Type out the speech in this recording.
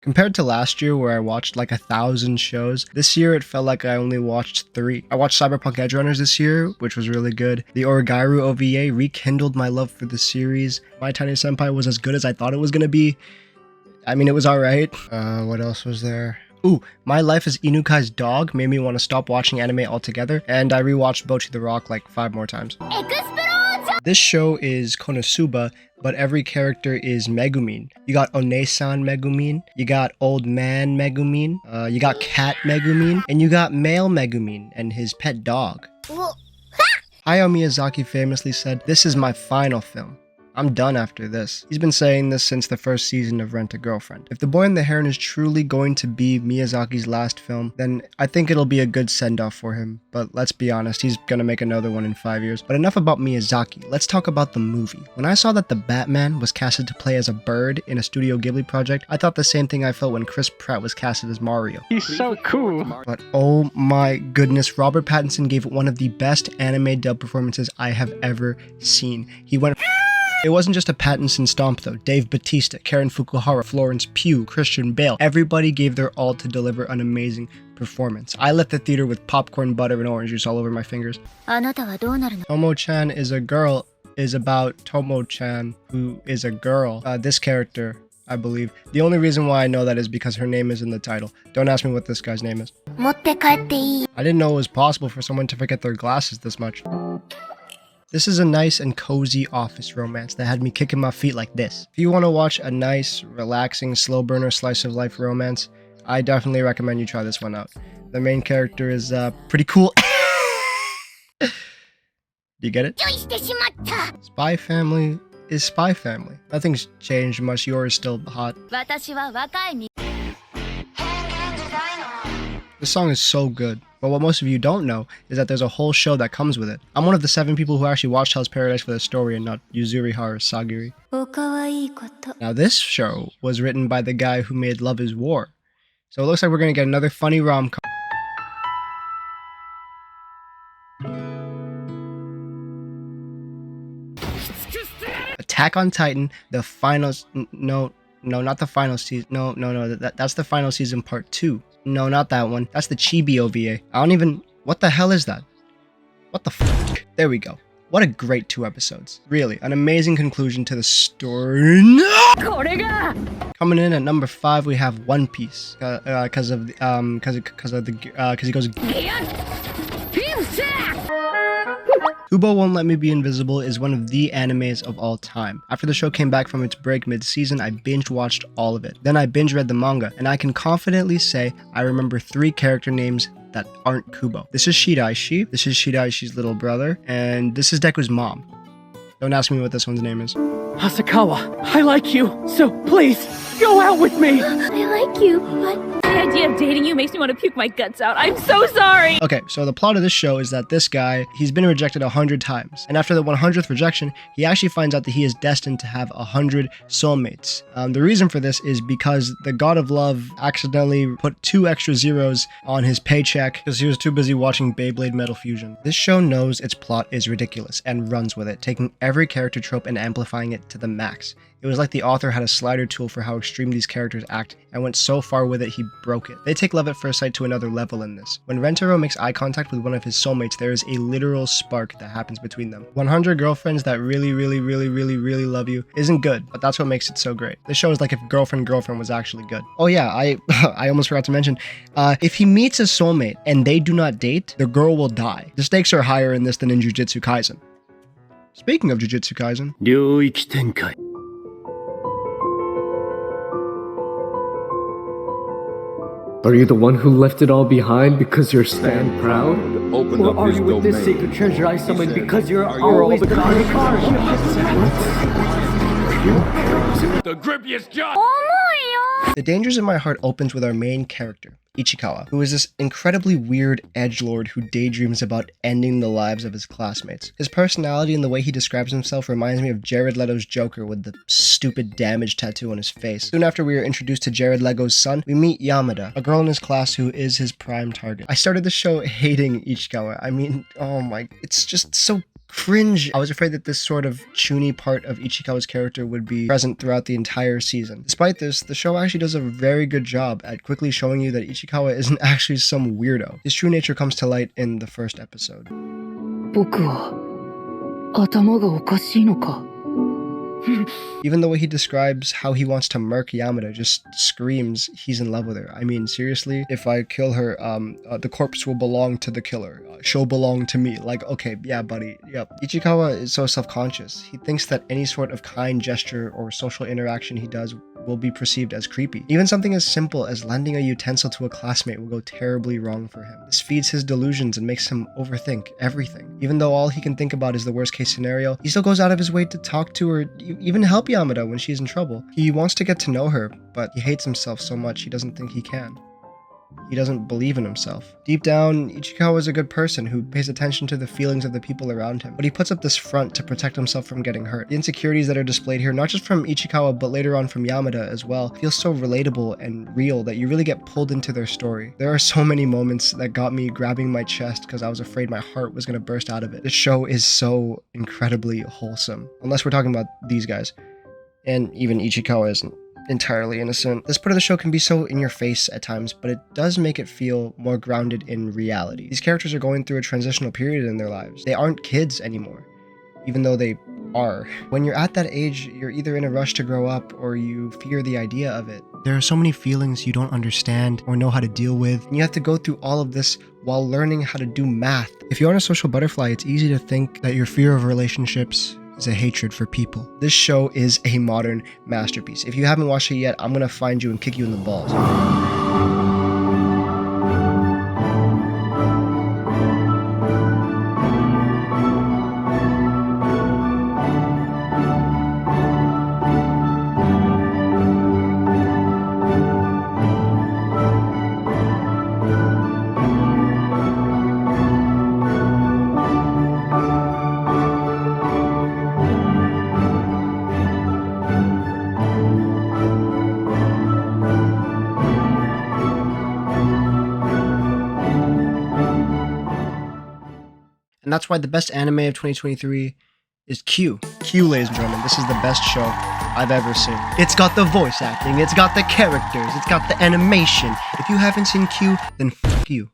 Compared to last year where I watched like 1,000 shows, this year it felt like I only watched 3. I watched Cyberpunk Edge Runners this year, which was really good. The Origairu OVA rekindled my love for the series. My Tiny Senpai was as good as I thought it was gonna be. I mean, it was alright. What else was there? Ooh, My Life as Inukai's Dog made me want to stop watching anime altogether, and I rewatched Bocchi the Rock like 5 more times. This show is Konosuba, but every character is Megumin. You got Onesan Megumin, you got Old Man Megumin, you got Cat Megumin, and you got Male Megumin and his pet dog. Hayao Miyazaki famously said, "This is my final film. I'm done after this." He's been saying this since the first season of Rent-a-Girlfriend. If The Boy and the Heron is truly going to be Miyazaki's last film, then I think it'll be a good send-off for him. But let's be honest, he's gonna make another one in 5 years. But enough about Miyazaki, let's talk about the movie. When I saw that the Batman was casted to play as a bird in a Studio Ghibli project, I thought the same thing I felt when Chris Pratt was casted as Mario. He's so cool. But oh my goodness, Robert Pattinson gave one of the best anime dub performances I have ever seen. He went... It wasn't just a Pattinson stomp though. Dave Bautista, Karen Fukuhara, Florence Pugh, Christian Bale, everybody gave their all to deliver an amazing performance. I left the theater with popcorn, butter, and orange juice all over my fingers. Tomo-chan is a girl is about Tomo-chan, who is a girl. This character, I believe. The only reason why I know that is because her name is in the title. Don't ask me what this guy's name is. I didn't know it was possible for someone to forget their glasses this much. This is a nice and cozy office romance that had me kicking my feet like this. If you want to watch a nice, relaxing, slow burner slice of life romance, I definitely recommend you try this one out. The main character is pretty cool. Do you get it? Spy Family is Spy Family. Nothing's changed much. Yours is still hot. This song is so good. But what most of you don't know is that there's a whole show that comes with it. I'm one of the 7 people who actually watched Hell's Paradise for the story and not Yuzuriha or Sagiri. Now this show was written by the guy who made Love is War. So it looks like we're going to get another funny rom-com. Attack on Titan, the finals... No, not the final season. No, that's the final season part 2. No, not that one. That's the Chibi OVA. I don't even... What the hell is that? What the fuck? There we go. What a great 2 episodes. Really, an amazing conclusion to the story. Coming in at number 5, we have One Piece. Because he goes... Kubo Won't Let Me Be Invisible is one of the animes of all time. After the show came back from its break mid-season, I binge-watched all of it. Then I binge-read the manga, and I can confidently say I remember 3 character names that aren't Kubo. This is Shiraishi, this is Shiraishi's little brother, and this is Deku's mom. Don't ask me what this one's name is. Hasakawa, I like you, so please, go out with me! I like you, but... The idea of dating you makes me want to puke my guts out. I'm so sorry! Okay, so the plot of this show is that this guy, he's been rejected 100 times. And after the 100th rejection, he actually finds out that he is destined to have 100 soulmates. The reason for this is because the god of love accidentally put 2 extra zeros on his paycheck because he was too busy watching Beyblade Metal Fusion. This show knows its plot is ridiculous and runs with it, taking every character trope and amplifying it to the max. It was like the author had a slider tool for how extreme these characters act and went so far with it he broke it. They take love at first sight to another level in this. When Rentaro makes eye contact with one of his soulmates, there is a literal spark that happens between them. 100 girlfriends that really love you isn't good, but that's what makes it so great. This show is like if Girlfriend was actually good. Oh yeah, I almost forgot to mention, if he meets a soulmate and they do not date, the girl will die. The stakes are higher in this than in Jujutsu Kaisen. Speaking of Jujutsu Kaisen... Are you the one who left it all behind because you're stand proud? Or are you with this sacred treasure I summoned because you're always the car? The grippiest job! The Dangers in My Heart opens with our main character, Ichikawa, who is this incredibly weird edgelord who daydreams about ending the lives of his classmates. His personality and the way he describes himself reminds me of Jared Leto's Joker with the stupid damage tattoo on his face. Soon after we are introduced to Jared Leto's son, we meet Yamada, a girl in his class who is his prime target. I started the show hating Ichikawa. I mean, oh my, it's just so cringe. I was afraid that this sort of chuny part of Ichikawa's character would be present throughout the entire season. Despite this, the show actually does a very good job at quickly showing you that Ichikawa isn't actually some weirdo. His true nature comes to light in the first episode. 僕は頭がおかしいのか Even the way he describes how he wants to murk Yamada just screams he's in love with her. I mean, seriously, if I kill her, the corpse will belong to the killer. She'll belong to me. Like, okay, yeah, buddy, yep. Ichikawa is so self-conscious. He thinks that any sort of kind gesture or social interaction he does will be perceived as creepy. Even something as simple as lending a utensil to a classmate will go terribly wrong for him. This feeds his delusions and makes him overthink everything. Even though all he can think about is the worst case scenario, he still goes out of his way to talk to or even help Yamada when she's in trouble. He wants to get to know her, but he hates himself so much he doesn't think he can. He doesn't believe in himself. Deep down, Ichikawa is a good person who pays attention to the feelings of the people around him, but he puts up this front to protect himself from getting hurt. The insecurities that are displayed here, not just from Ichikawa, but later on from Yamada as well, feel so relatable and real that you really get pulled into their story. There are so many moments that got me grabbing my chest because I was afraid my heart was going to burst out of it. This show is so incredibly wholesome, unless we're talking about these guys. And even Ichikawa isn't entirely innocent. This part of the show can be so in your face at times, but it does make it feel more grounded in reality. These characters are going through a transitional period in their lives. They aren't kids anymore, even though they are. When you're at that age, you're either in a rush to grow up or you fear the idea of it. There are so many feelings you don't understand or know how to deal with, and you have to go through all of this while learning how to do math. If you aren't a social butterfly, it's easy to think that your fear of relationships is a hatred for people. This show is a modern masterpiece. If you haven't watched it yet, I'm gonna find you and kick you in the balls. And that's why the best anime of 2023 is Q. Q, ladies and gentlemen, this is the best show I've ever seen. It's got the voice acting, it's got the characters, it's got the animation. If you haven't seen Q, then fuck you.